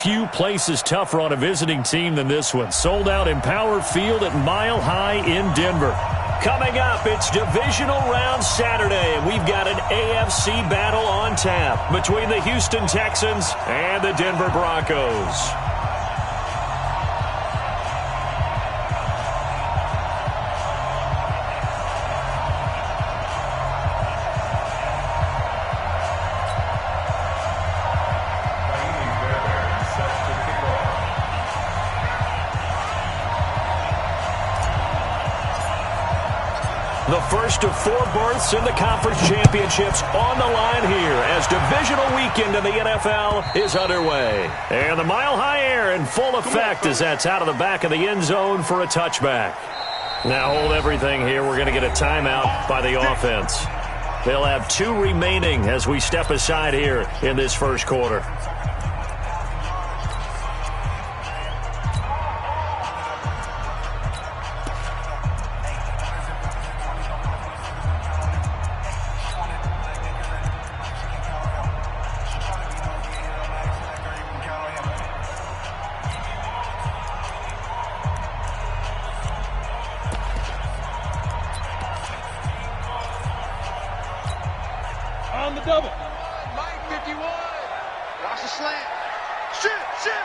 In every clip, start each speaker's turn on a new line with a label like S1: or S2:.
S1: Few places tougher on a visiting team than this one. Sold out in Power Field at Mile High in Denver. Coming up, it's Divisional Round Saturday, and we've got an AFC battle on tap between the Houston Texans and the Denver Broncos. The first of 4 berths in the conference championships on the line here as divisional weekend in the NFL is underway. And the Mile High Air in full effect as that's out of the back of the end zone for a touchback. Now hold everything here. We're going to get a timeout by the offense. They'll have 2 remaining as we step aside here in this first quarter.
S2: On the double. Mike 51. Watch the slant. Shoot. Check.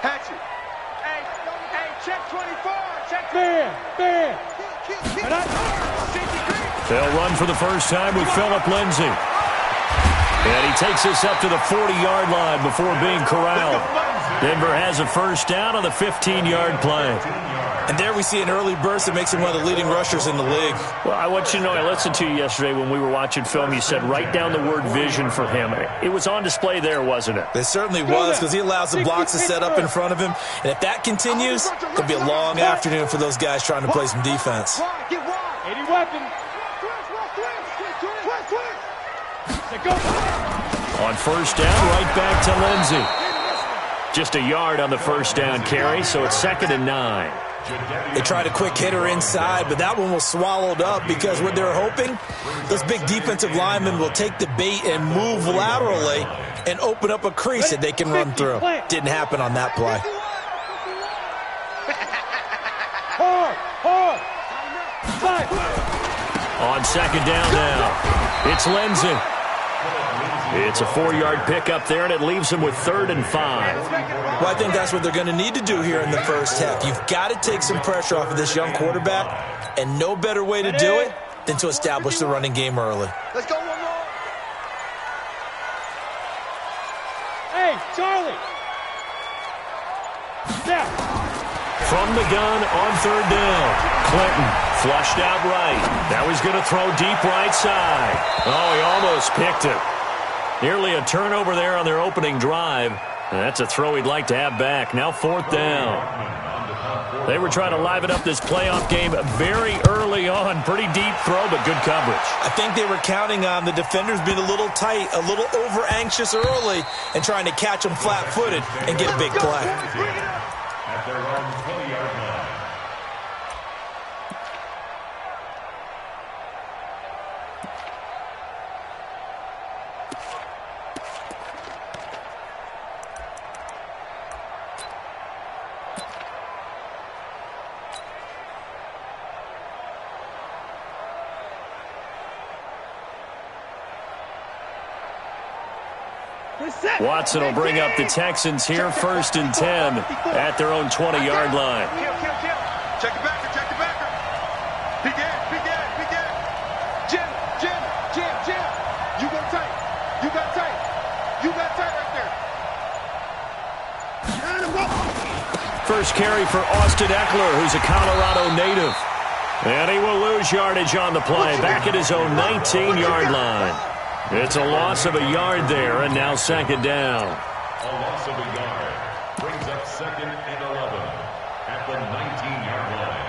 S2: Hatchet. Hey, check 24. Check. Bam.
S1: They'll run for the first time with Phillip Lindsay. And he takes us up to the 40-yard line before being corralled. Denver has a first down on the 15-yard play.
S3: And there we see an early burst that makes him one of the leading rushers in the league.
S1: Well, I want you to know, I listened to you yesterday when we were watching film. You said write down the word vision for him. It was on display there, wasn't it?
S3: It certainly was, because he allows the blocks to set up in front of him. And if that continues, it'll be a long afternoon for those guys trying to play some defense.
S2: 80 weapons.
S1: On first down, right back to Lindsay. Just a yard on the first down carry, so it's 2nd and 9.
S3: They tried a quick hitter inside, but that one was swallowed up because what they're hoping, those big defensive linemen will take the bait and move laterally and open up a crease that they can run through. Didn't happen on that play.
S1: On 2nd down now, it's Lindsay. It's a 4-yard pickup there, and it leaves them with 3rd and 5.
S3: Well, I think that's what they're going to need to do here in the first half. You've got to take some pressure off of this young quarterback, and no better way to do it than to establish the running game early.
S2: Let's go one more. Hey, Charlie. Snap.
S1: From the gun on 3rd down, Clinton flushed out right. Now he's going to throw deep right side. Oh, he almost picked it. Nearly a turnover there on their opening drive. And that's a throw he'd like to have back. Now 4th down. They were trying to liven up this playoff game very early on. Pretty deep throw, but good coverage.
S3: I think they were counting on the defenders being a little tight, a little over-anxious early, and trying to catch them flat-footed and get a big play.
S4: At their own 20-yard line.
S1: Watson will bring up the Texans here, 1st and 10 at their own 20-yard line.
S2: Check the backer. Be dead. Jim. You got tight right there.
S1: First carry for Austin Eckler, who's a Colorado native. And he will lose yardage on the play, back at his own 19-yard line. It's a loss of a yard there, and now 2nd down.
S4: A loss of a yard brings up 2nd and 11 at the 19-yard line.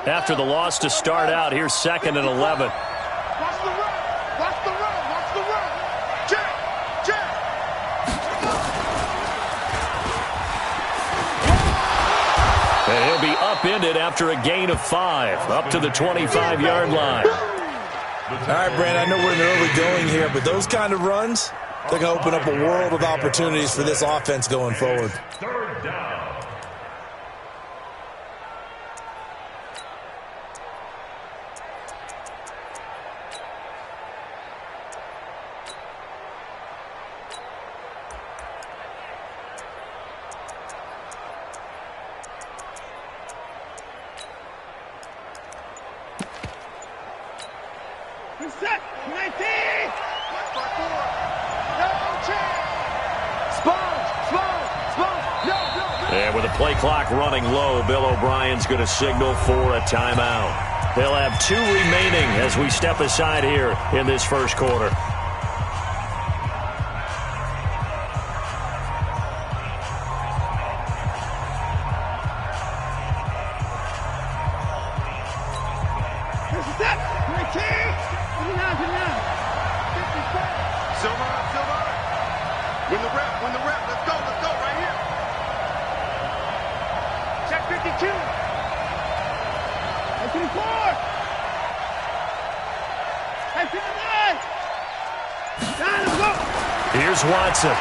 S1: After the loss to start out, here's 2nd and 11.
S2: Watch the run. Jack.
S1: And he'll be upended after a gain of 5, up to the 25-yard line.
S3: All right, Brand, I know we're in the early going here, but those kind of runs, they're going to open up a world of opportunities for this offense going forward.
S4: Third down.
S2: Set, 19!
S1: And with the play clock running low, Bill O'Brien's going to signal for a timeout. They'll have 2 remaining as we step aside here in this first quarter.
S2: Win the rep, let's go, right here. Check 52. 54. 59. Let's go.
S1: Here's Watson.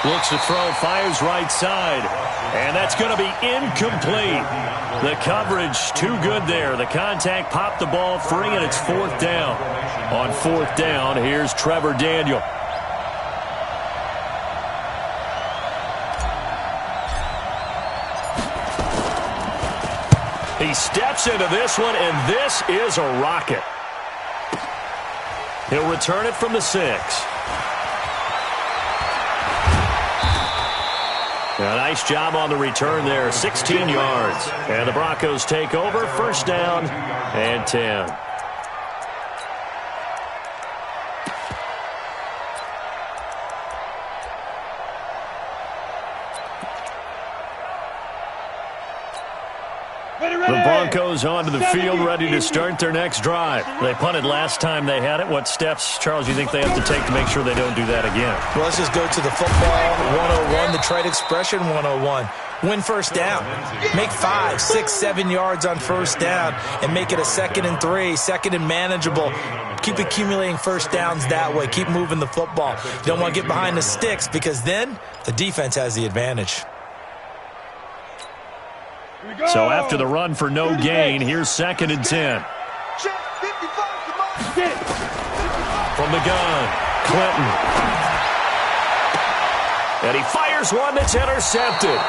S1: Looks to throw, fires right side. And that's going to be incomplete. The coverage too good there. The contact popped the ball free, and it's 4th down. On 4th down, here's Trevor Daniel. He steps into this one, and this is a rocket. He'll return it from the 6. A nice job on the return there, 16 yards. And the Broncos take over, 1st down and 10. The Broncos onto the field, ready to start their next drive. They punted last time they had it. What steps, Charles, you think they have to take to make sure they don't do that again?
S3: Well, let's just go to the football 101, the trade expression 101. Win 1st down. Make 5, 6, 7 yards on 1st down and make it a 2nd and 3, 2nd and manageable. Keep accumulating 1st downs that way. Keep moving the football. You don't want to get behind the sticks because then the defense has the advantage.
S1: So after the run for no gain, here's 2nd and 10. From the gun, Clinton. And he fires one that's intercepted.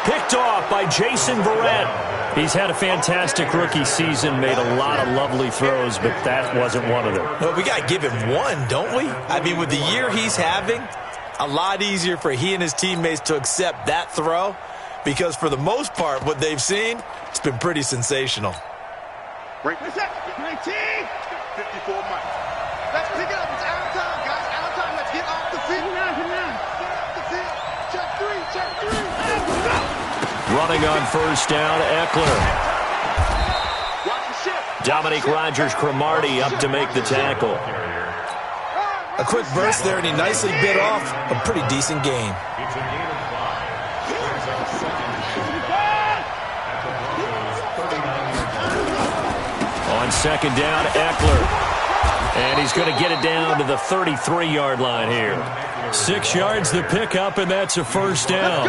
S1: Picked off by Jason Verrett. He's had a fantastic rookie season, made a lot of lovely throws, but that wasn't one of them.
S3: No, we got to give him one, don't we? I mean, with the year he's having, a lot easier for he and his teammates to accept that throw. Because for the most part, what they've seen, it's been pretty sensational.
S2: Break this up. 19. 54 Mike. Let's pick it up. It's out of time, guys. Out of time. Let's get off the field. Get off the field. Check 3.
S1: Running on 1st down, Eckler. Dominique Rodgers-Cromartie up to make the tackle.
S3: A quick burst there, and he nicely bit off a pretty decent gain.
S1: On 2nd down, Eckler. And he's going to get it down to the 33-yard line here. 6 yards the pickup, and that's a 1st down.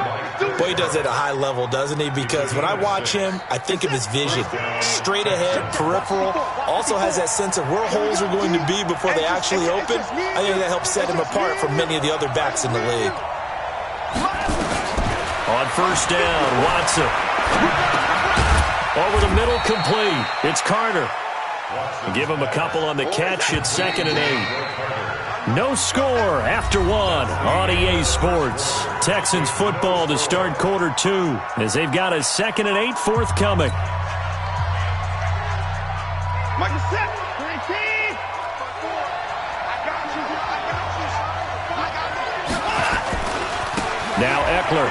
S3: Boy, he does it at a high level, doesn't he? Because when I watch him, I think of his vision. Straight ahead, peripheral. Also has that sense of where holes are going to be before they actually open. I think that helps set him apart from many of the other backs in the league.
S1: On 1st down, Watson. Over the middle, complete. It's Carter. Give him a couple on the catch. It's 2nd and 8. No score after 1 on EA Sports. Texans football to start quarter 2 as they've got a 2nd and 8 forthcoming.
S2: Michael set. 19.
S1: Now Eckler.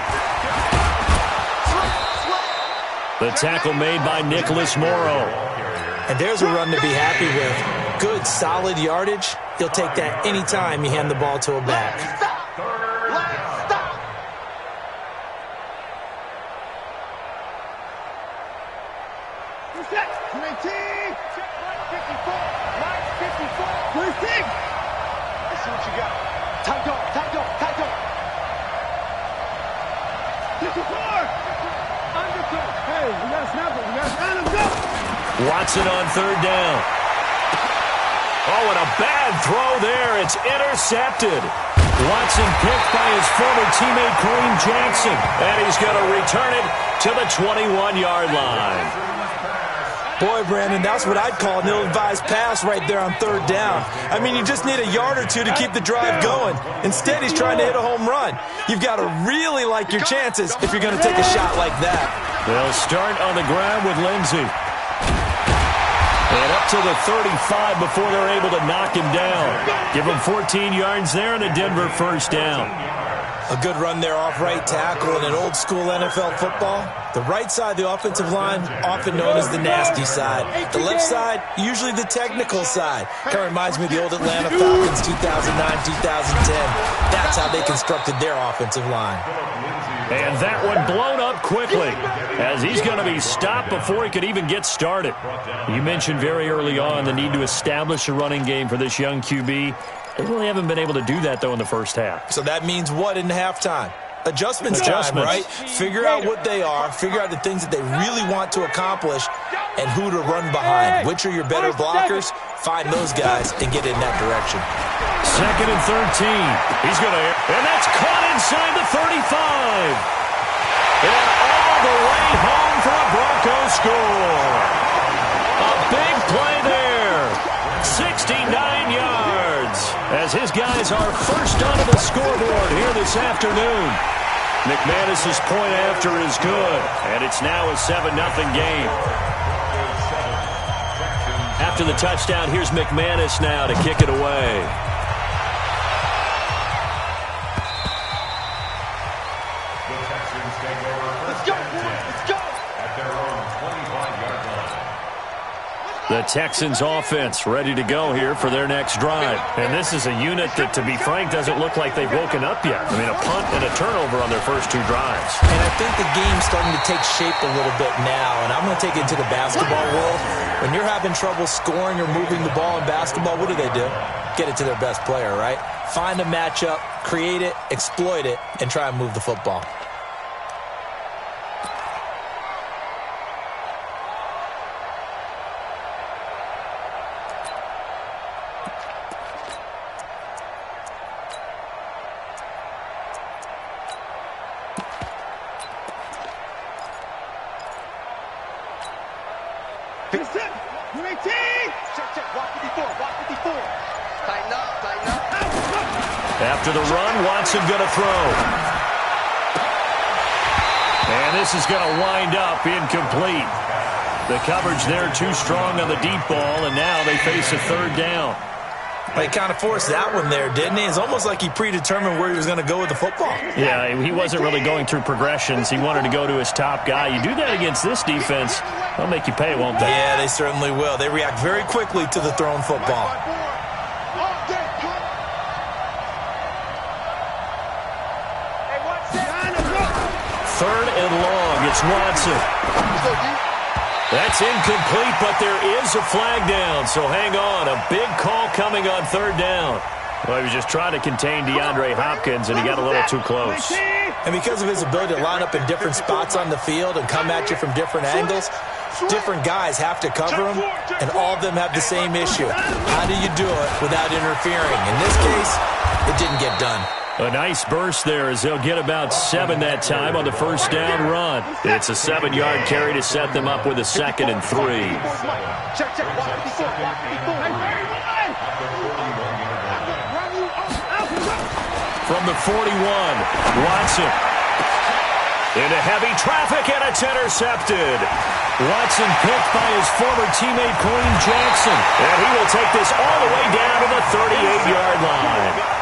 S1: The tackle made by Nicholas Morrow.
S3: And there's a run to be happy with. Good, solid yardage. He'll take that anytime you hand the ball to a back.
S1: Watson on third down. Oh, and a bad throw there. It's intercepted. Watson picked by his former teammate Kareem Jackson. And he's going to return it to the 21-yard line.
S3: Boy, Brandon, that's what I'd call an ill-advised pass right there on third down. I mean, you just need a yard or two to keep the drive going. Instead, he's trying to hit a home run. You've got to really like your chances if you're going to take a shot like that.
S1: They'll start on the ground with Lindsey. And up to the 35 before they're able to knock him down. Give him 14 yards there and a Denver first down.
S3: A good run there off right tackle in an old-school NFL football. The right side, the offensive line, often known as the nasty side. The left side, usually the technical side. Kind of reminds me of the old Atlanta Falcons 2009-2010. That's how they constructed their offensive line.
S1: And that one blown up quickly as he's going to be stopped before he could even get started. You mentioned very early on the need to establish a running game for this young QB. They really haven't been able to do that, though, in the first half.
S3: So that means what in halftime? Adjustments time, right? Figure out what they are, figure out the things that they really want to accomplish, and who to run behind. Which are your better blockers? Find those guys and get in that direction.
S1: 2nd and 13. He's going to, and that's caught inside the 35. And all the way home for a Broncos score. A big play there. 69 yards. As his guys are first onto the scoreboard here this afternoon. McManus's point after is good, and it's now a 7-0 game. After the touchdown, here's McManus now to kick it away. The Texans offense ready to go here for their next drive. And this is a unit that, to be frank, doesn't look like they've woken up yet. I mean, a punt and a turnover on their first two drives.
S3: And I think the game's starting to take shape a little bit now. And I'm going to take it to the basketball world. When you're having trouble scoring or moving the ball in basketball, what do? Get it to their best player, right? Find a matchup, create it, exploit it, and try and move the football.
S1: After the run, Watson going to throw. And this is going to wind up incomplete. The coverage there too strong on the deep ball, and now they face a third down.
S3: Well, he kind of forced that one there, didn't he? It's almost like he predetermined where he was going to go with the football.
S1: Yeah, he wasn't really going through progressions. He wanted to go to his top guy. You do that against this defense, they'll make you pay, won't they?
S3: Yeah, they certainly will. They react very quickly to the thrown football.
S1: Third and long, it's Watson. That's incomplete, but there is a flag down, so hang on. A big call coming on third down. Well, he was just trying to contain DeAndre Hopkins, and he got a little too close.
S3: And because of his ability to line up in different spots on the field and come at you from different angles, different guys have to cover him, and all of them have the same issue. How do you do it without interfering? In this case, it didn't get done.
S1: A nice burst there as they'll get about 7 that time on the first down run. It's a 7-yard carry to set them up with a 2nd and 3. From the 41, Watson. Into heavy traffic, and it's intercepted. Watson picked by his former teammate Kareem Jackson. And he will take this all the way down to the 38-yard line.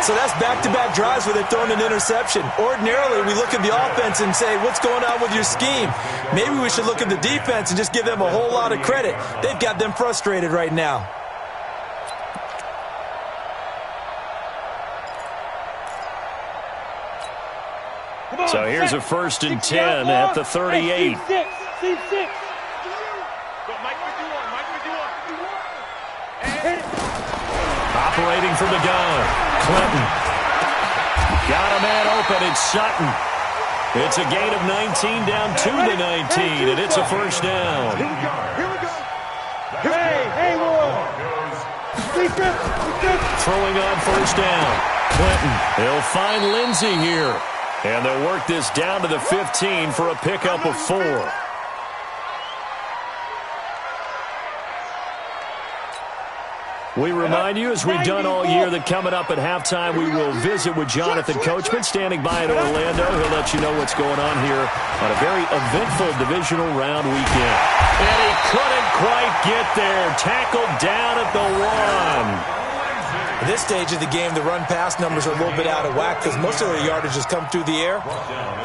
S3: So that's back-to-back drives where they're throwing an interception. Ordinarily, we look at the offense and say, what's going on with your scheme? Maybe we should look at the defense and just give them a whole lot of credit. They've got them frustrated right now.
S1: So here's a 1st and 10 at the 38. Operating from the gun. Clinton. Got a man open. It's Sutton. It's a gain of 19 down to the 19, and it's a first down.
S2: Here we go. Hey,
S1: Throwing on first down. Clinton. He'll find Lindsey here. And they'll work this down to the 15 for a pickup of 4. We remind you, as we've done all year, that coming up at halftime, we will visit with Jonathan Coachman, standing by in Orlando. He'll let you know what's going on here on a very eventful divisional round weekend. And he couldn't quite get there. Tackled down at the 1.
S3: At this stage of the game, the run-pass numbers are a little bit out of whack because most of their yardage has come through the air.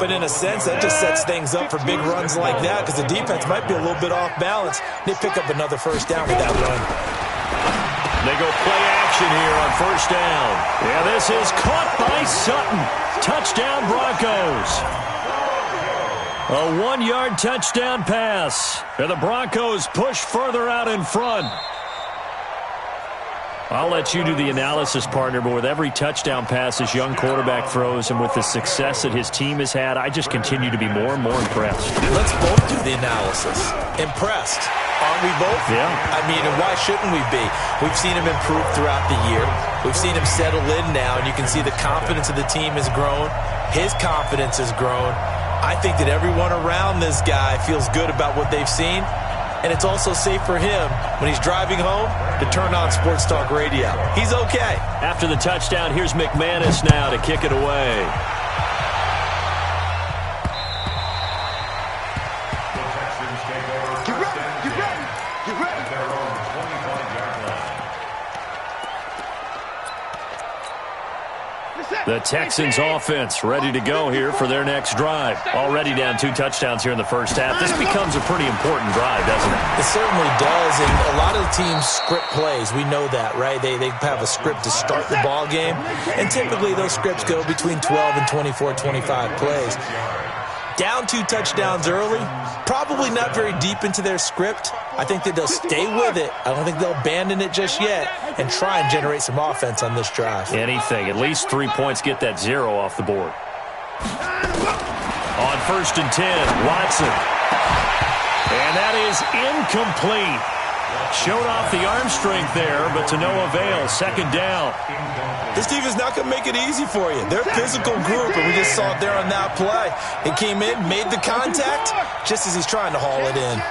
S3: But in a sense, that just sets things up for big runs like that because the defense might be a little bit off balance. They pick up another first down with that run.
S1: They go play action here on first down. Yeah, this is caught by Sutton. Touchdown, Broncos. A 1-yard touchdown pass. And the Broncos push further out in front. I'll let you do the analysis, partner, but with every touchdown pass this young quarterback throws and with the success that his team has had, I just continue to be more and more impressed.
S3: Let's both do the analysis. Impressed. Aren't we both?
S1: Yeah.
S3: I mean, and why shouldn't we be? We've seen him improve throughout the year. We've seen him settle in now, and you can see the confidence of the team has grown. His confidence has grown. I think that everyone around this guy feels good about what they've seen. And it's also safe for him when he's driving home to turn on Sports Talk Radio. He's okay.
S1: After the touchdown, here's McManus now to kick it away.
S2: Get ready.
S1: The Texans offense ready to go here for their next drive. Already down 2 touchdowns here in the first half. This becomes a pretty important drive, doesn't it?
S3: It certainly does, and a lot of the teams script plays. We know that, right? They have a script to start the ball game, and typically those scripts go between 12 and 24, 25 plays. Down 2 touchdowns early, probably not very deep into their script. I think that they'll stay with it. I don't think they'll abandon it just yet and try and generate some offense on this drive.
S1: Anything. At least 3 points, get that 0 off the board. On 1st and 10, Watson. And that is incomplete. Showed off the arm strength there, but to no avail. 2nd down.
S3: This defense is not going to make it easy for you. They're a physical group, and we just saw it there on that play. It came in, made the contact, just as he's trying to haul it in.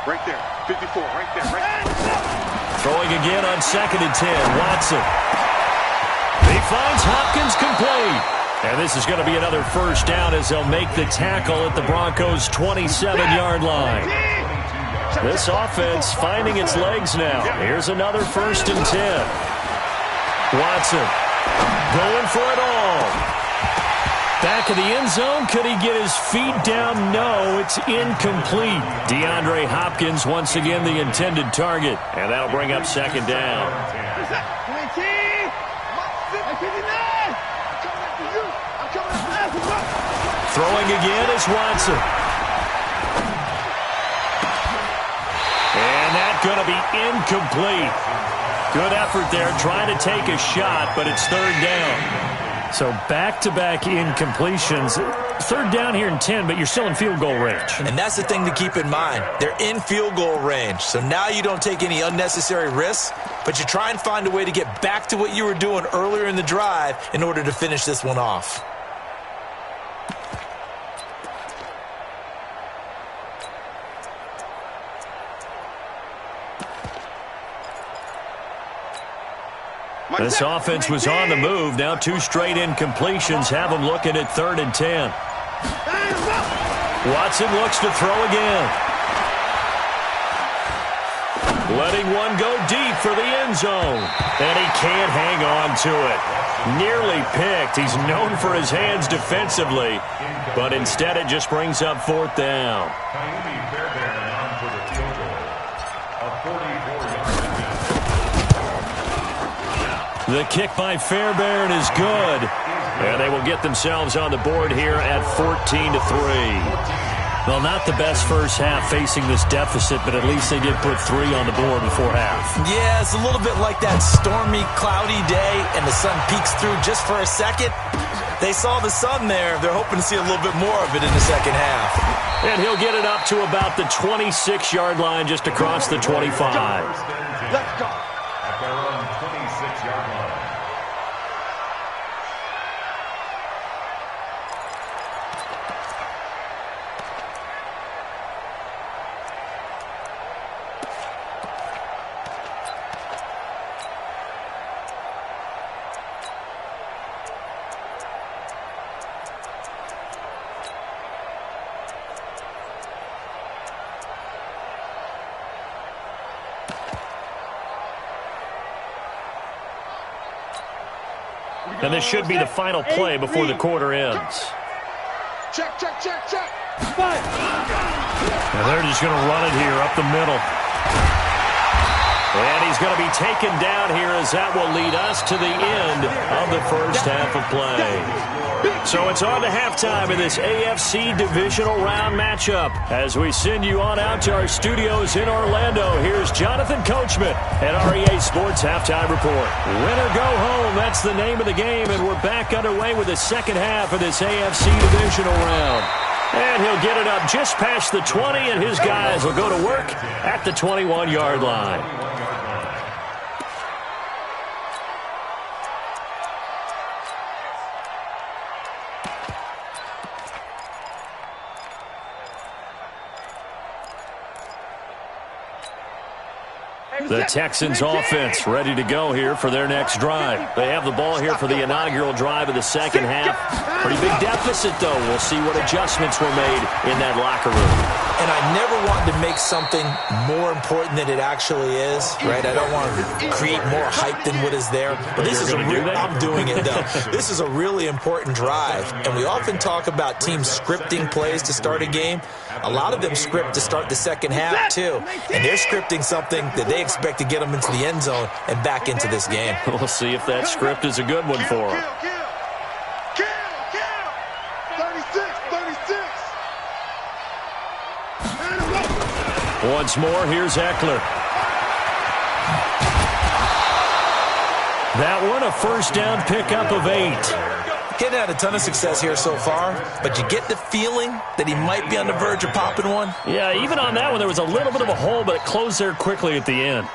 S2: Right there. 54, right there.
S1: Throwing again on 2nd and 10, Watson. He finds Hopkins complete. And this is going to be another first down as they'll make the tackle at the Broncos' 27-yard line. This offense finding its legs now. Here's another 1st and 10. Watson going for it all. Back of the end zone. Could he get his feet down? No, it's incomplete. DeAndre Hopkins once again the intended target. And that'll bring up 2nd down. Throwing again is Watson. And that's going to be incomplete. Good effort there trying to take a shot, but it's 3rd down. So back-to-back incompletions. 3rd down here in 10, but you're still in field goal range.
S3: And that's the thing to keep in mind. They're in field goal range. So now you don't take any unnecessary risks, but you try and find a way to get back to what you were doing earlier in the drive in order to finish this one off.
S1: This offense was on the move. Now 2 straight incompletions have them looking at 3rd and 10. Watson looks to throw again. Letting one go deep for the end zone. And he can't hang on to it. Nearly picked. He's known for his hands defensively. But instead it just brings up 4th down. The kick by Fairbairn is good. And they will get themselves on the board here at 14-3. Well, not the best first half facing this deficit, but at least they did put 3 on the board before half.
S3: Yeah, it's a little bit like that stormy, cloudy day, and the sun peeks through just for a second. They saw the sun there. They're hoping to see a little bit more of it in the second half.
S1: And he'll get it up to about the 26-yard line, just across the 25.
S2: Let's go.
S4: At their own 26-yard line.
S1: And this should be the final play before the quarter ends.
S2: Check.
S1: And they're just going to run it here up the middle. And he's going to be taken down here, as that will lead us to the end of the first half of play. So it's on to halftime in this AFC divisional round matchup. As we send you on out to our studios in Orlando, here's Jonathan Coachman at REA Sports Halftime Report. Win or go home, that's the name of the game, and we're back underway with the second half of this AFC divisional round. And he'll get it up just past the 20, and his guys will go to work at the 21-yard line. The Texans offense ready to go here for their next drive. They have the ball here for the inaugural drive of the second half. Pretty big deficit, though. We'll see what adjustments were made in that locker room.
S3: And I never want to make something more important than it actually is, right? I don't want to create more hype than what is there. But this is I'm doing it, though. This is a really important drive. And we often talk about teams scripting plays to start a game. A lot of them script to start the second half, too. And they're scripting something that they expect to get them into the end zone and back into this game.
S1: We'll see if that script is a good one for them.
S2: Kill. 36.
S1: Once more, here's Eckler. That one, a first down pickup of 8.
S3: Getting had a ton of success here so far, but you get the feeling that he might be on the verge of popping one.
S1: Yeah, even on that one, there was a little bit of a hole, but it closed there quickly at the end.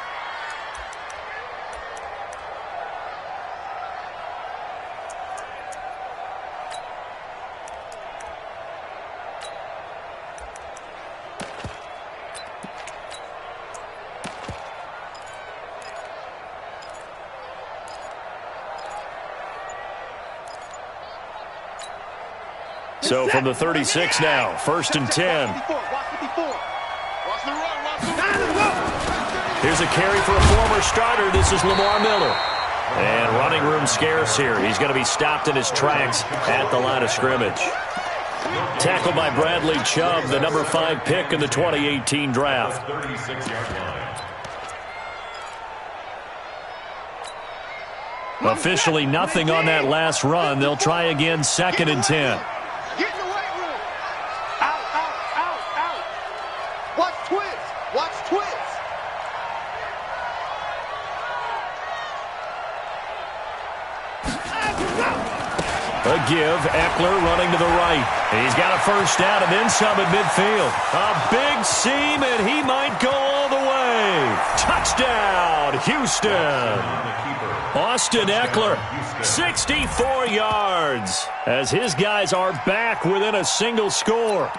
S1: So from the 36 now, 1st and 10. Here's a carry for a former starter. This is Lamar Miller. And running room scarce here. He's going to be stopped in his tracks at the line of scrimmage. Tackled by Bradley Chubb, the number 5 pick in the 2018 draft.
S4: 36-yard line.
S1: Officially nothing on that last run. They'll try again, 2nd and 10.
S2: Get in the weight room. Out. Watch twins.
S1: A give, Eckler running to the right. He's got a first down and then some at midfield. A big seam, and he might go all the way. Touchdown, Houston. Austin Eckler, 64 yards, as his guys are back within a single score.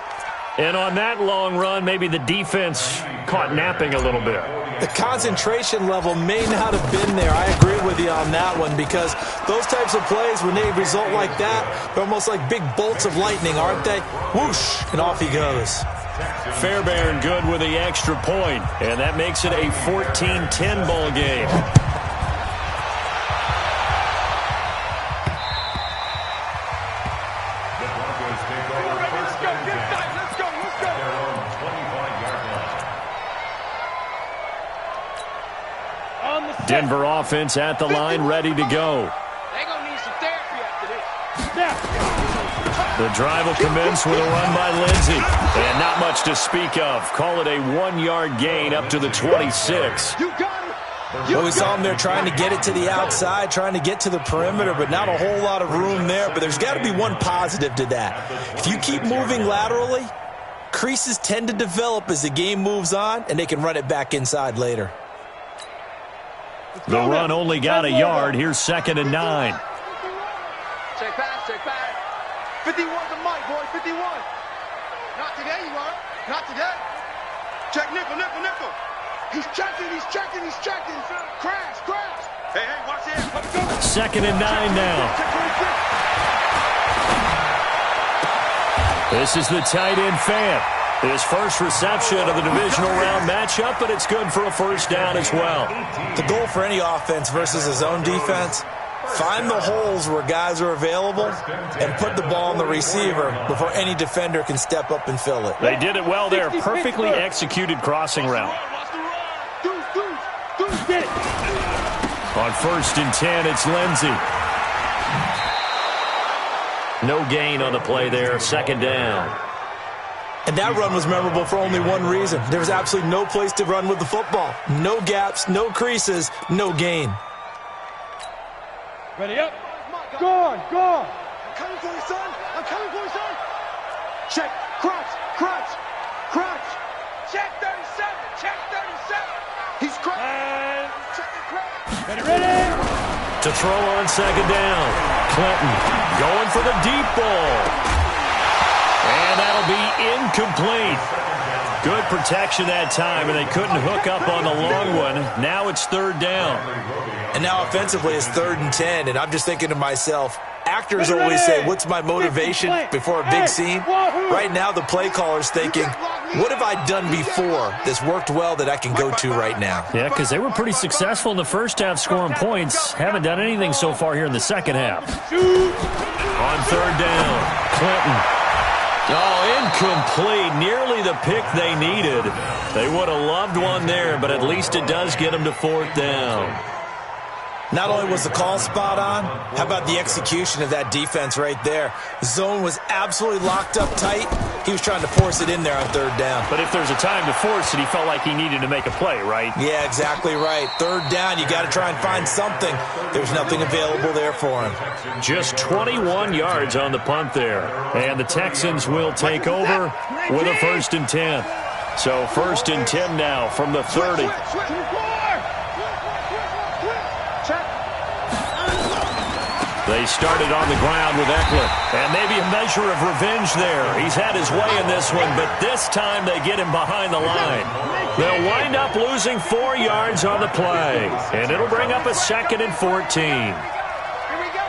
S1: And on that long run, maybe the defense caught napping a little bit.
S3: The concentration level may not have been there. I agree with you on that one, because those types of plays, when they result like that, they're almost like big bolts of lightning, aren't they? Whoosh, and off he goes.
S1: Fairbairn good with the extra point, and that makes it a 14-10 ball game. Denver offense at the line, ready to go.
S2: They're going to need some therapy after this.
S1: The drive will commence with a run by Lindsey. And not much to speak of. Call it a 1-yard gain up to the 26.
S3: Well, we saw him there trying to get it to the outside, trying to get to the perimeter, but not a whole lot of room there. But there's got to be one positive to that. If you keep moving laterally, creases tend to develop as the game moves on, and they can run it back inside later.
S1: The run only got a yard. Here's 2nd and 9.
S2: Check pass, check pass. 51's a mic, boy, 51. Not today, you are. Not today. Check nickel, nickel, nickel. He's checking, he's checking, he's checking. Crash, crash. Hey, hey, watch it. Let's go.
S1: 2nd and 9 now. This is the tight end Fant. His first reception of the divisional round matchup, but it's good for a first down as well.
S3: The goal for any offense versus a zone defense, find the holes where guys are available and put the ball on the receiver before any defender can step up and fill it.
S1: They did it well there. Perfectly executed crossing route. On 1st and 10, it's Lindsey. No gain on the play there. 2nd down.
S3: And that run was memorable for only one reason. There was absolutely no place to run with the football. No gaps, no creases, no gain.
S2: Ready up. Go on, go on. I'm coming for you, son. I'm coming for you, son. Check. Crunch, crunch, crunch. Check 37, check 37. He's crunching. Check the crunch. Ready, ready.
S1: To throw on 2nd down. Clinton going for the deep ball. And that'll be incomplete. Good protection that time, and they couldn't hook up on the long one. Now it's 3rd down.
S3: And now offensively it's 3rd and 10, and I'm just thinking to myself, actors always say, what's my motivation before a big scene? Right now the play caller's thinking, what have I done before that's worked well that I can go to right now?
S1: Yeah, because they were pretty successful in the first half scoring points. Haven't done anything so far here in the second half. On 3rd down, Clinton. Oh, incomplete. Nearly the pick they needed. They would have loved one there, but at least it does get them to 4th down.
S3: Not only was the call spot on, how about the execution of that defense right there? Zone was absolutely locked up tight. He was trying to force it in there on 3rd down.
S1: But if there's a time to force it, he felt like he needed to make a play, right?
S3: Yeah, exactly right. 3rd down, you got to try and find something. There's nothing available there for him.
S1: Just 21 yards on the punt there. And the Texans will take over with a 1st and 10. So 1st and 10 now from the 30. They started on the ground with Eckler. And maybe a measure of revenge there. He's had his way in this one, but this time they get him behind the line. They'll wind up losing 4 yards on the play. And it'll bring up a 2nd and 14.
S2: Here we go.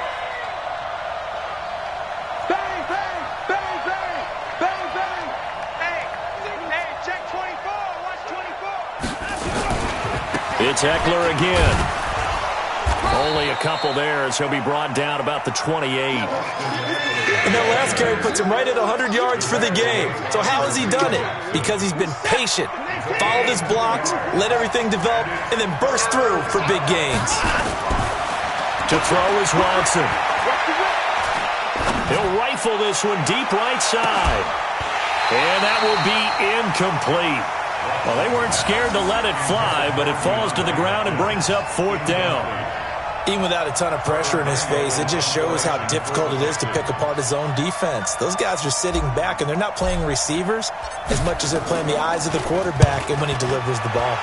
S2: Bang, bang, bang, bang, bang, bang. Hey, check 24. Watch 24.
S1: It's Eckler again. Only a couple there as he'll be brought down about the 28.
S3: And that last carry puts him right at 100 yards for the game. So how has he done it? Because he's been patient, followed his blocks, let everything develop, and then burst through for big gains.
S1: To throw is Watson. He'll rifle this one deep right side. And that will be incomplete. Well, they weren't scared to let it fly, but it falls to the ground and brings up 4th down.
S3: Even without a ton of pressure in his face, it just shows how difficult it is to pick apart his own defense. Those guys are sitting back, and they're not playing receivers as much as they're playing the eyes of the quarterback and when he delivers the ball.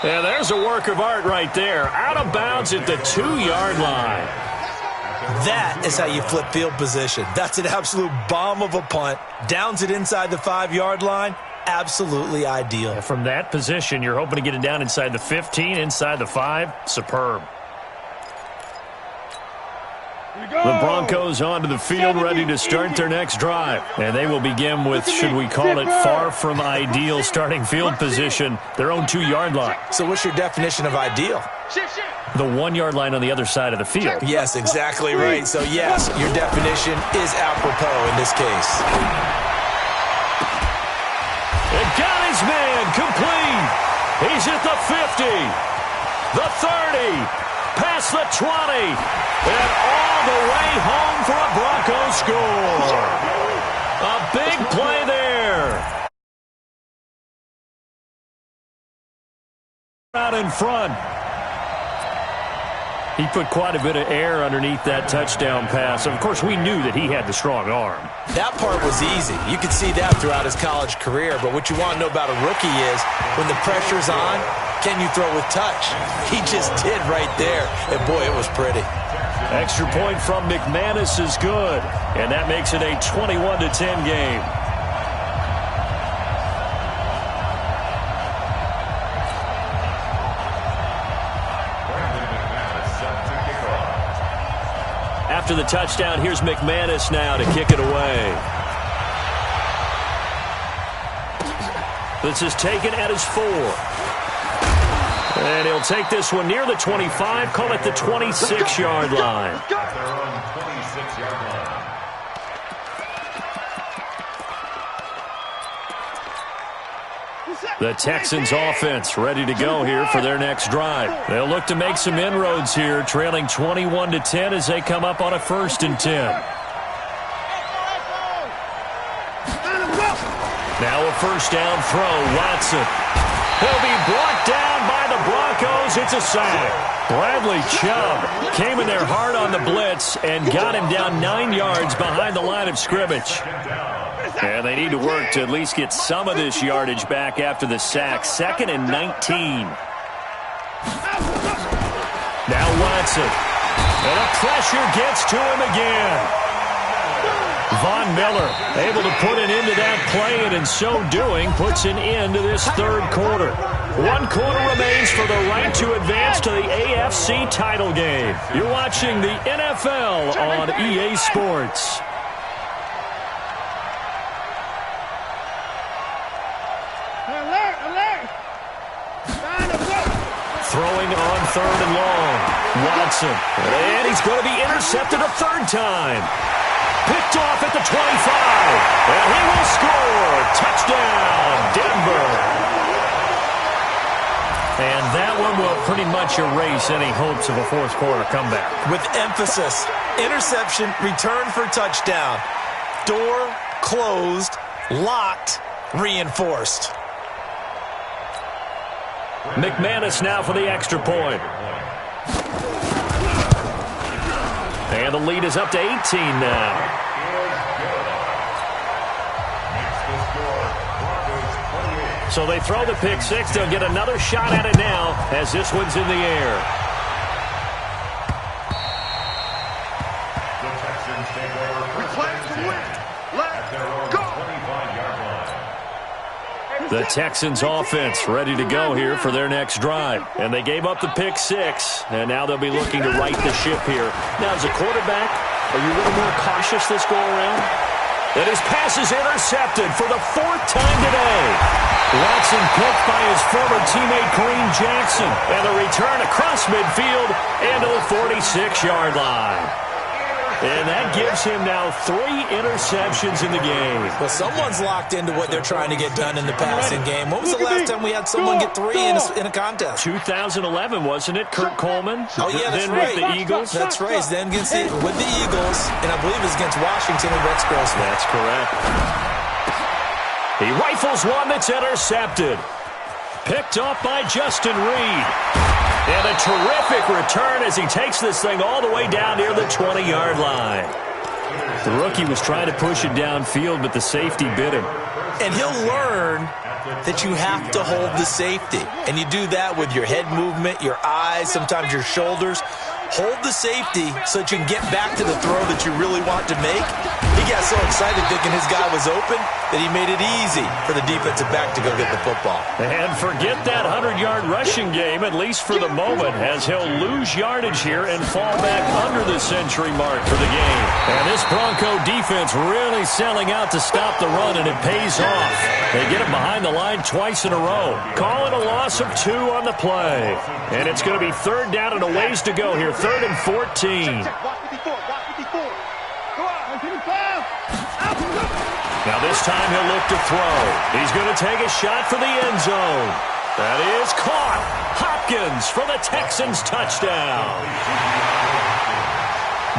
S1: Yeah, there's a work of art right there. Out of bounds at the 2-yard line.
S3: That is how you flip field position. That's an absolute bomb of a punt. Downs it inside the 5-yard line. Absolutely ideal.
S1: From that position, you're hoping to get it down inside the 15, inside the 5. Superb. The Broncos onto the field, ready to start their next drive. And they will begin with, should we call it, far from ideal starting field position, their own 2-yard line.
S3: So what's your definition of ideal?
S1: The 1-yard line on the other side of the field.
S3: Yes, exactly right. So yes, your definition is apropos in this case.
S1: It got his man complete. He's at the 50, the 30, past the 20, and all the way home for a Broncos score. A big play there. Out in front. He put quite a bit of air underneath that touchdown pass. Of course, we knew that he had the strong arm.
S3: That part was easy. You could see that throughout his college career. But what you want to know about a rookie is when the pressure's on, can you throw with touch? He just did right there. And, boy, it was pretty.
S1: Extra point from McManus is good. And that makes it a 21-10 game. After the touchdown, here's McManus now to kick it away. This is taken at his 4. And he'll take this one near the 25, call it the 26-yard line.
S4: They're on 26-yard line.
S1: The Texans offense ready to go here for their next drive. They'll look to make some inroads here, trailing 21-10 as they come up on a 1st and 10. Now a first down throw, Watson. He'll be brought down by the Broncos. It's a sack. Bradley Chubb came in there hard on the blitz and got him down 9 yards behind the line of scrimmage. And they need to work to at least get some of this yardage back after the sack. 2nd and 19. Now Watson. And the pressure gets to him again. Von Miller able to put an end to that play, and in so doing puts an end to this 3rd quarter. 1 quarter remains for the right to advance to the AFC title game. You're watching the NFL on EA Sports. Throwing on 3rd and long. Watson. And he's going to be intercepted a 3rd time. Picked off at the 25. And he will score. Touchdown, Denver. And that one will pretty much erase any hopes of a 4th quarter comeback.
S3: With emphasis, interception, return for touchdown. Door closed, locked, reinforced.
S1: McManus now for the extra point. And the lead is up to 18 now. So they throw the pick 6. They'll get another shot at it now as this one's in the air.
S4: The Texans take over first and 10 at their own 25-yard line.
S1: The Texans offense ready to go here for their next drive. And they gave up the pick 6, and now they'll be looking to right the ship here. Now, as a quarterback, are you a little more cautious this go-around? And his pass is intercepted for the 4th time today. Watson picked by his former teammate Kareem Jackson. And the return across midfield and to the 46-yard line. And that gives him now 3 interceptions in the game.
S3: Well, someone's locked into what they're trying to get done in the passing game. When was the last time we had someone get 3 in a contest?
S1: 2011, wasn't it? Kurt Coleman?
S3: Oh, yeah, that's
S1: then
S3: right.
S1: With the Eagles?
S3: That's right. Then with the Eagles, and I believe it's against Washington and Rex Grossman.
S1: That's correct. He rifles one that's intercepted. Picked off by Justin Reed. And a terrific return as he takes this thing all the way down near the 20-yard line. The rookie was trying to push it downfield, but the safety bit him.
S3: And he'll learn that you have to hold the safety. And you do that with your head movement, your eyes, sometimes your shoulders. Hold the safety so that you can get back to the throw that you really want to make. He got so excited thinking his guy was open that he made it easy for the defensive back to go get the football.
S1: And forget that 100-yard rushing game, at least for the moment, as he'll lose yardage here and fall back under the century mark for the game. And this Bronco defense really selling out to stop the run, and it pays off. They get him behind the line twice in a row. Call it a loss of 2 on the play. And it's going to be 3rd down and a ways to go here. 3rd and 14. Now this time he'll look to throw. He's going to take a shot for the end zone. That is caught. Hopkins for the Texans touchdown.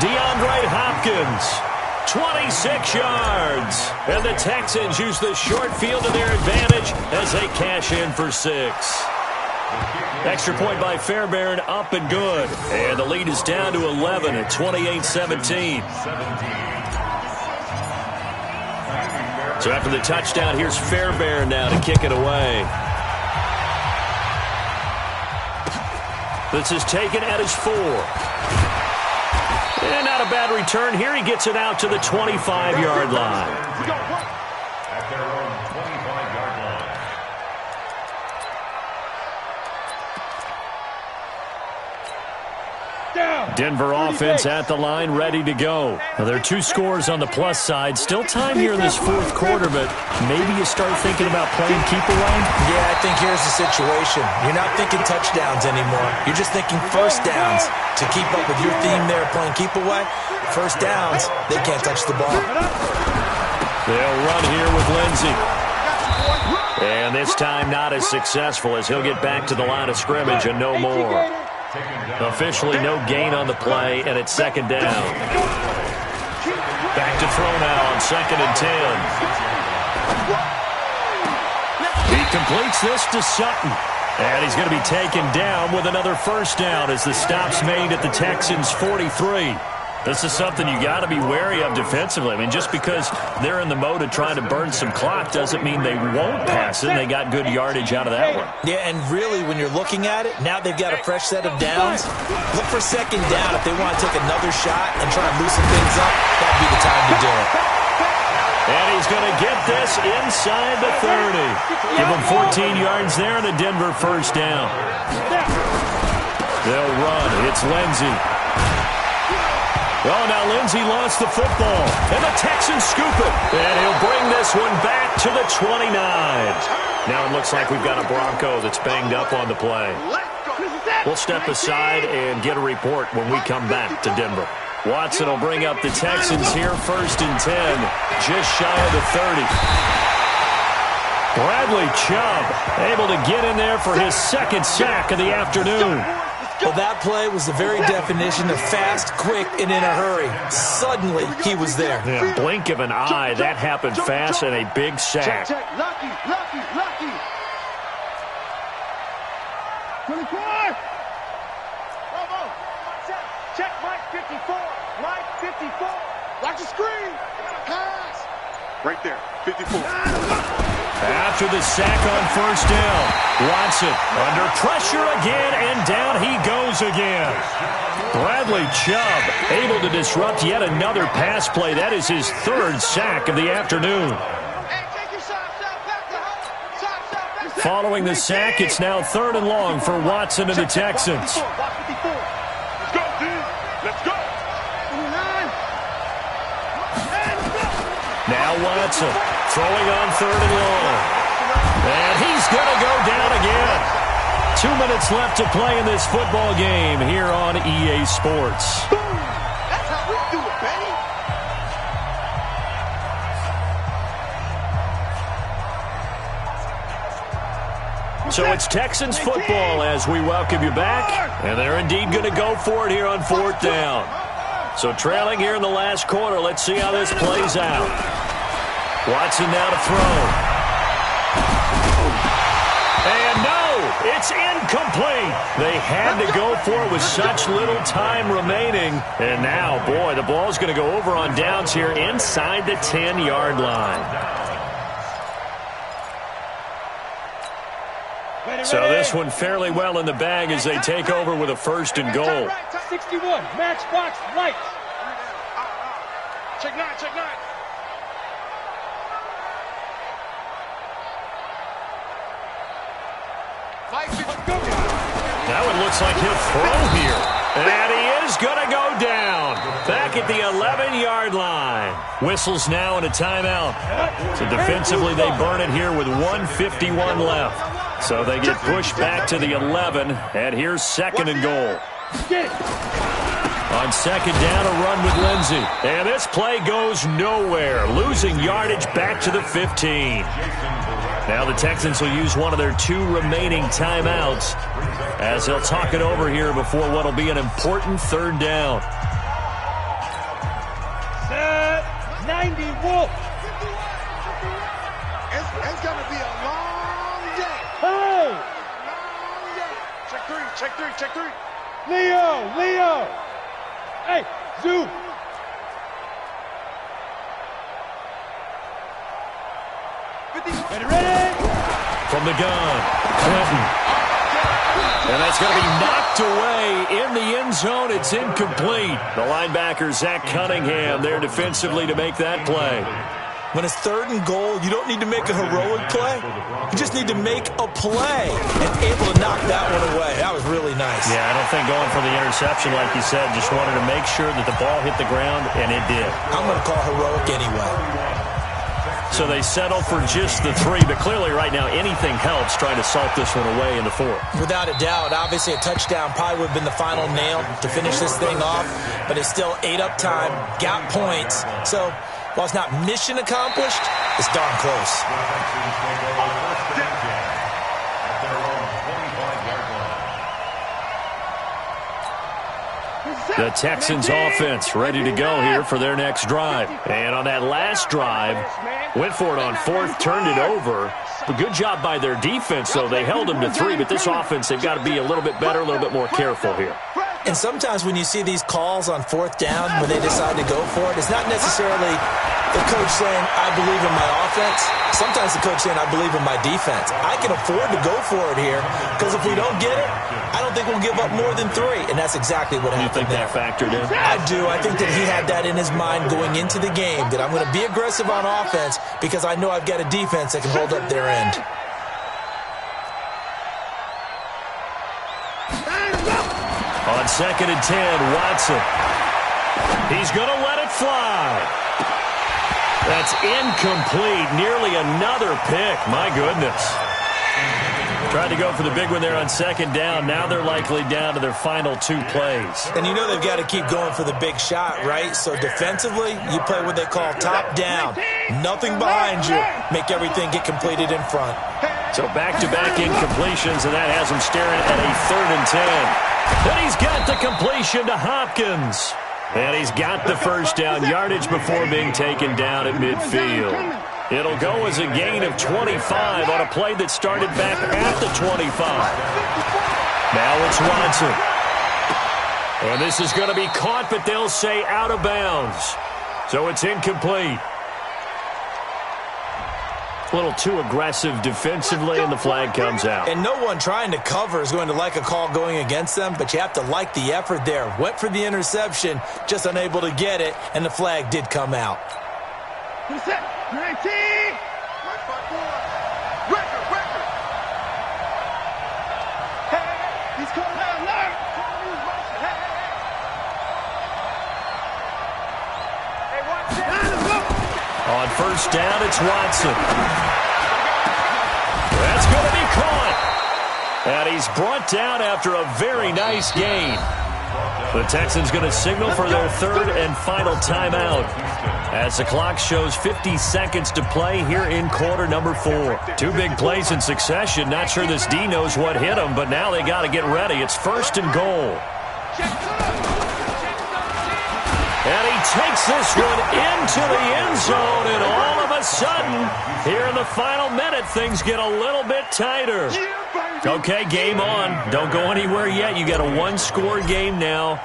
S1: DeAndre Hopkins, 26 yards. And the Texans use the short field to their advantage as they cash in for 6. Extra point by Fairbairn, up and good. And the lead is down to 11 at 28-17. So after the touchdown, here's Fairbairn now to kick it away. This is taken at his 4. And not a bad return here. He gets it out to the 25-yard line.
S4: At their own 25-yard line.
S1: Denver offense at the line, ready to go. Now, there are 2 scores on the plus side. Still time here in this 4th quarter, but maybe you start thinking about playing keep away?
S3: Yeah, I think here's the situation. You're not thinking touchdowns anymore. You're just thinking first downs. To keep up with your theme there, playing keep away, first downs, they can't touch the ball.
S1: They'll run here with Lindsey. And this time not as successful as he'll get back to the line of scrimmage and no more. Officially no gain on the play, and it's 2nd down. Back to throw now on 2nd and 10. He completes this to Sutton. And he's going to be taken down with another first down as the stop's made at the Texans' 43. This is something you got to be wary of defensively. I mean, just because they're in the mode of trying to burn some clock doesn't mean they won't pass it. And they got good yardage out of that one.
S3: Yeah, and really, when you're looking at it, now they've got a fresh set of downs. Look for 2nd down. If they want to take another shot and try and loosen things up, that'd be the time to do it.
S1: And he's going to get this inside the 30. Give him 14 yards there and a Denver first down. They'll run. It's Lindsey. Oh, now Lindsey lost the football. And the Texans scoop it. And he'll bring this one back to the 29. Now it looks like we've got a Bronco that's banged up on the play. We'll step aside and get a report when we come back to Denver. Watson will bring up the Texans here, 1st and 10, just shy of the 30. Bradley Chubb able to get in there for his 2nd sack of the afternoon.
S3: Well, that play was the very definition of fast, quick, and in a hurry. Suddenly, he was there.
S1: Yeah, blink of an eye, that happened fast, and a big sack.
S2: Lucky. 24. Check Mike 54. Mike 54. Watch the screen. Pass. Right there. 54.
S1: After the sack on first down, Watson under pressure again, and down he goes again. Bradley Chubb able to disrupt yet another pass play. That is his 3rd sack of the afternoon. Following the sack, it's now 3rd and long for Watson and the Texans. Now Watson throwing on 3rd and long. And he's going to go down again. 2 minutes left to play in this football game here on EA Sports.
S2: That's how we do it, baby.
S1: So it's Texans football as we welcome you back. And they're indeed going to go for it here on 4th down. So trailing here in the last quarter. Let's see how this plays out. Watson now to throw. And no, it's incomplete. They had to go for it with such little time remaining. And now, boy, the ball's going to go over on downs here inside the 10-yard line. So this one fairly well in the bag as they take over with a 1st and goal.
S2: 61, matchbox lights. Check 9, check 9.
S1: Now it looks like he'll throw here. And he is going to go down. Back at the 11-yard line. Whistles now and a timeout. So defensively they burn it here with 1:51 left. So they get pushed back to the 11. And here's 2nd and goal. On 2nd down, a run with Lindsey. And this play goes nowhere. Losing yardage back to the 15. Now the Texans will use one of their 2 remaining timeouts as they'll talk it over here before what will be an important 3rd down.
S5: Set 90 Wolf.
S2: It's going to be a long day.
S5: Hey!
S2: Long day. Check three.
S5: Leo. Hey, Zoo. Ready?
S1: From the gun, Clinton. And that's going to be knocked away in the end zone. It's incomplete. The linebacker, Zach Cunningham, there defensively to make that play.
S3: When it's 3rd and goal, you don't need to make a heroic play. You just need to make a play and able to knock that one away. That was really nice.
S1: Yeah, I don't think going for the interception, like you said, just wanted to make sure that the ball hit the ground, and it did.
S3: I'm going to call heroic anyway.
S1: So they settle for just the 3, but clearly right now anything helps trying to salt this one away in the 4th.
S3: Without a doubt, obviously a touchdown probably would have been the final nail to finish this thing off, but it's still ate up time, got points. So while it's not mission accomplished, it's darn close.
S1: The Texans offense ready to go here for their next drive. And on that last drive, went for it on 4th, turned it over. A good job by their defense, though. They held them to 3, but this offense, they've got to be a little bit better, a little bit more careful here.
S3: And sometimes when you see these calls on 4th down, when they decide to go for it, it's not necessarily the coach saying, I believe in my offense. Sometimes the coach saying, I believe in my defense. I can afford to go for it here because if we don't get it, I don't think we'll give up more than 3. And that's exactly what happened.
S1: You think that factored in?
S3: I do. I think that he had that in his mind going into the game, that I'm going to be aggressive on offense because I know I've got a defense that can hold up their end.
S1: On 2nd and 10, Watson. He's going to let it fly. That's incomplete. Nearly another pick. My goodness. Tried to go for the big one there on 2nd down. Now they're likely down to their final 2 plays.
S3: And you know they've got to keep going for the big shot, right? So defensively, you play what they call top down. Nothing behind you. Make everything get completed in front.
S1: So back-to-back incompletions, and that has him staring at a 3rd and 10. And he's got the completion to Hopkins. And he's got the first down yardage before being taken down at midfield. It'll go as a gain of 25 on a play that started back at the 25. Now it's Watson. And this is going to be caught, but they'll say out of bounds. So it's incomplete. A little too aggressive defensively, and the flag comes out.
S3: And no one trying to cover is going to like a call going against them, but you have to like the effort there. Went for the interception, just unable to get it, and the flag did come out.
S5: 19!
S2: Record.
S5: Hey, he's calling out alert! Hey, watch it!
S1: On 1st down, it's Watson. That's going to be caught. And he's brought down after a very nice gain. The Texans going to signal for their 3rd and final timeout as the clock shows 50 seconds to play here in quarter number 4. 2 big plays in succession. Not sure this D knows what hit him, but now they got to get ready. It's 1st and goal. And he takes this one into the end zone, and all of a sudden, here in the final minute, things get a little bit tighter. Okay, game on. Don't go anywhere yet. You got a 1-score game now.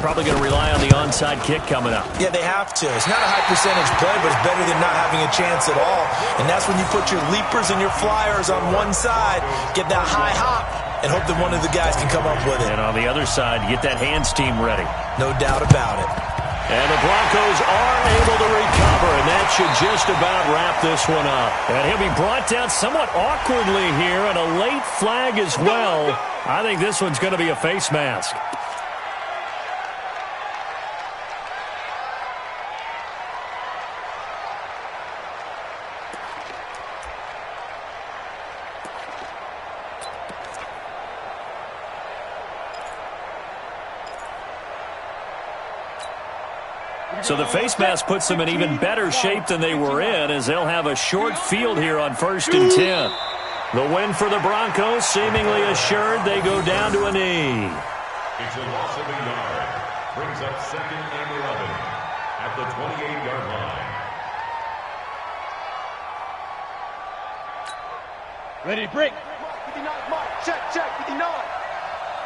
S1: Probably going to rely on the onside kick coming up.
S3: Yeah, they have to. It's not a high percentage play, but it's better than not having a chance at all. And that's when you put your leapers and your flyers on one side, get that high hop, and hope that one of the guys can come up with it.
S1: And on the other side, get that hands team ready.
S3: No doubt about it.
S1: And the Broncos are able to recover, and that should just about wrap this one up. And he'll be brought down somewhat awkwardly here, and a late flag as well. I think this one's going to be a face mask. So the face mask puts them in even better shape than they were in, as they'll have a short field here on 1st and 10. The win for the Broncos, seemingly assured. They go down to a knee.
S4: It's a loss of a yard. Brings up 2nd and 11 at the 28-yard line.
S5: Ready to break.
S2: 59, Mike. Check, 59.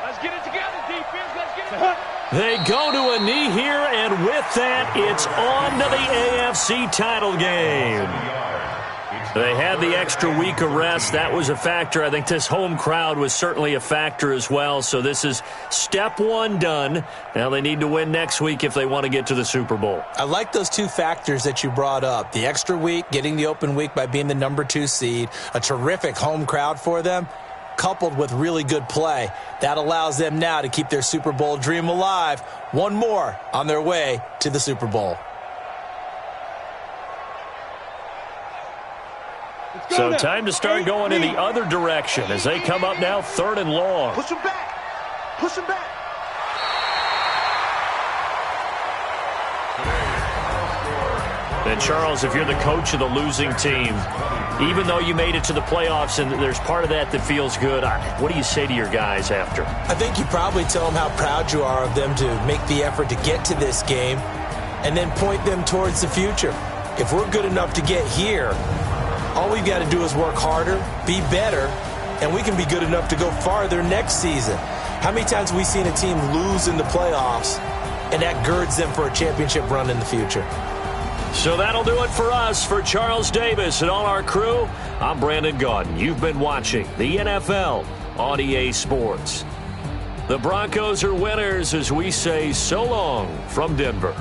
S5: Let's get it together, defense. Let's get it.
S1: They go to a knee here, and with that, it's on to the AFC title game. They had the extra week of rest. That was a factor. I think this home crowd was certainly a factor as well. So this is step 1 done. Now they need to win next week if they want to get to the Super Bowl.
S3: I like those 2 factors that you brought up. The extra week, getting the open week by being the number 2 seed, a terrific home crowd for them, coupled with really good play. That allows them now to keep their Super Bowl dream alive. One more on their way to the Super Bowl.
S1: So time to start going in the other direction as they come up now 3rd and long.
S2: Push him back. Push him back.
S1: And Charles, if you're the coach of the losing team, even though you made it to the playoffs and there's part of that feels good, what do you say to your guys after?
S3: I think you probably tell them how proud you are of them to make the effort to get to this game and then point them towards the future. If we're good enough to get here, all we've got to do is work harder, be better, and we can be good enough to go farther next season. How many times have we seen a team lose in the playoffs, and that girds them for a championship run in the future?
S1: So that'll do it for us. For Charles Davis and all our crew, I'm Brandon Gaudin. You've been watching the NFL on EA Sports. The Broncos are winners as we say so long from Denver.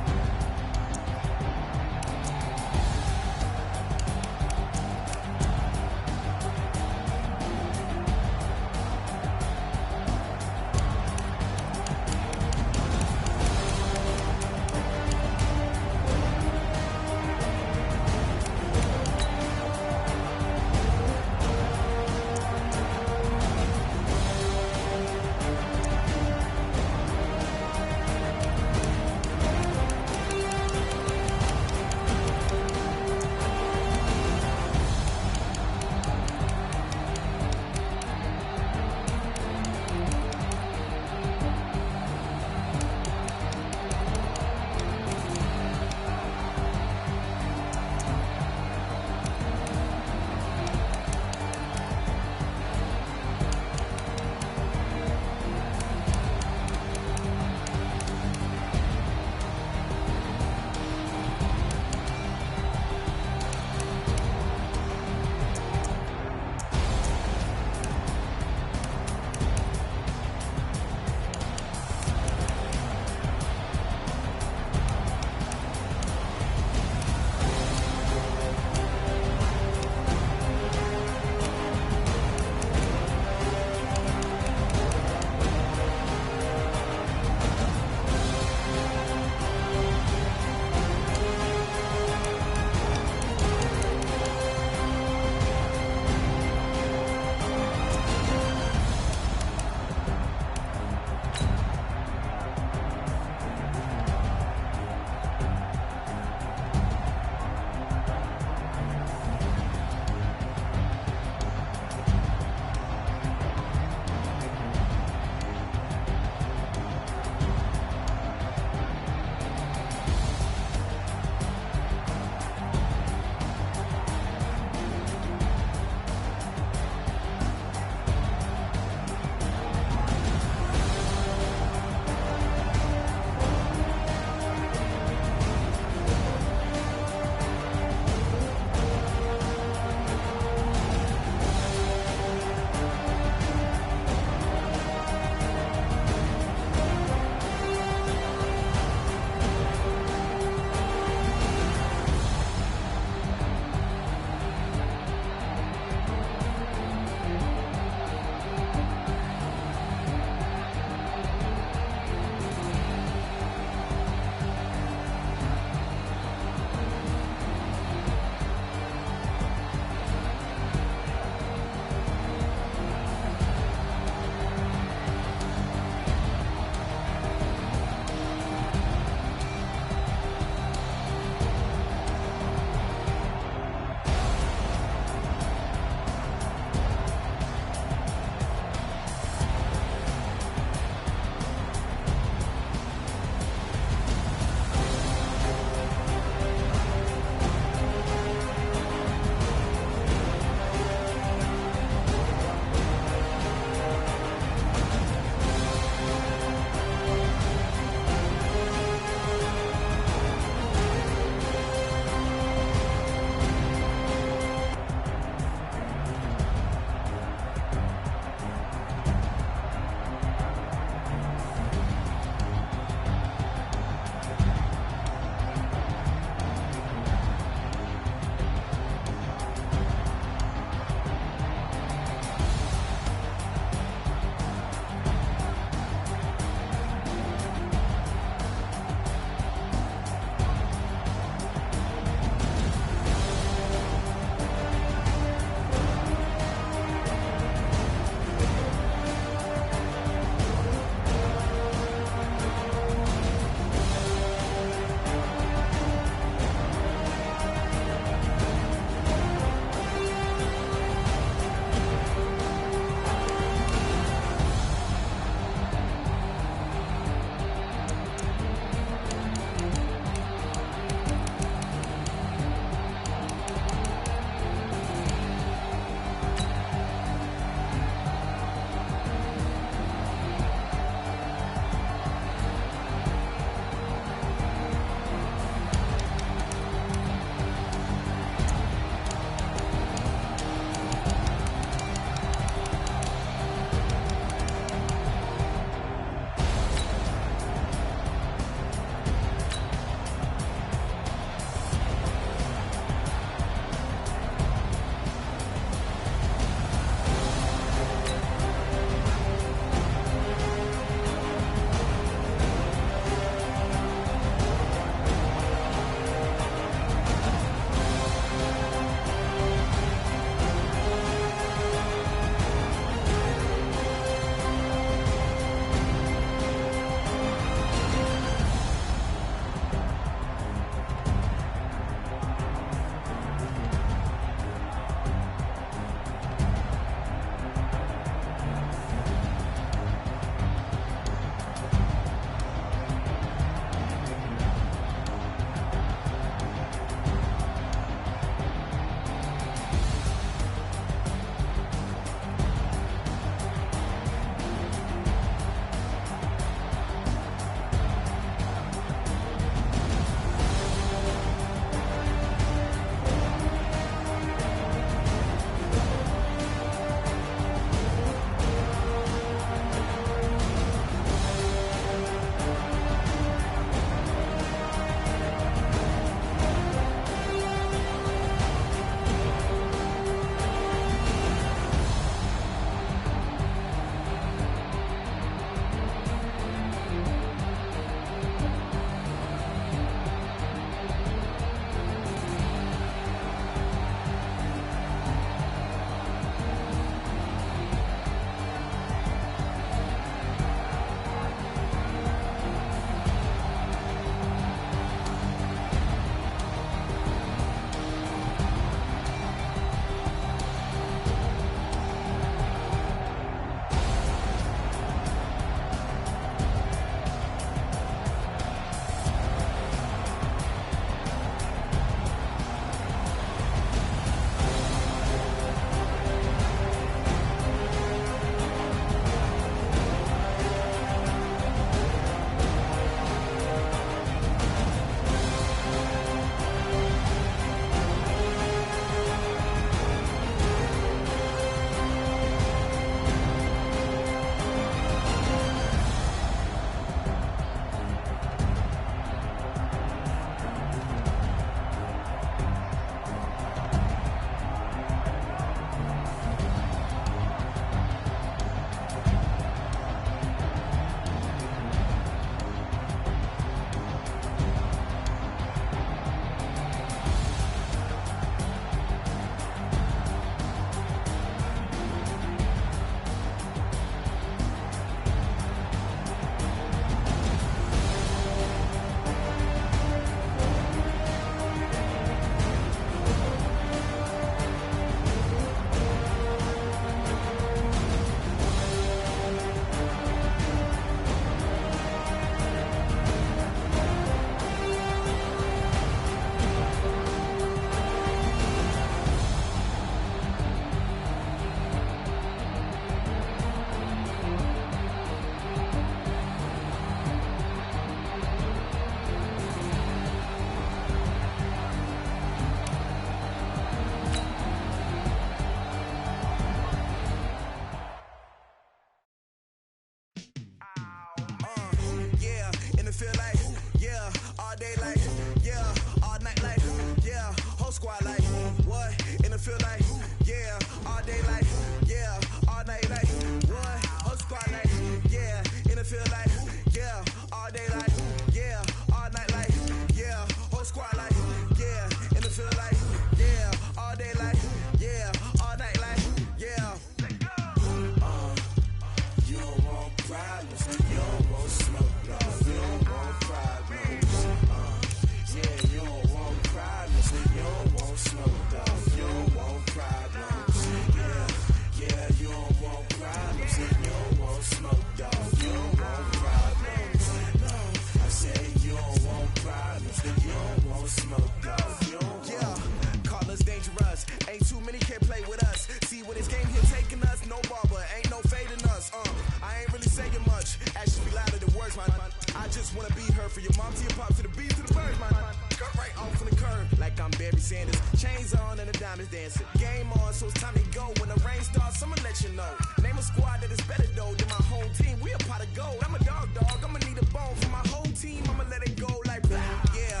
S6: Sanders. Chains on and the diamonds dancing. Game on, so it's time to go. When the rain starts, I'ma let you know. Name a squad that is better though than my home team. We a pot of gold. I'm a dog. I'ma need a bone for my whole team. I'ma let it go like blah. Yeah,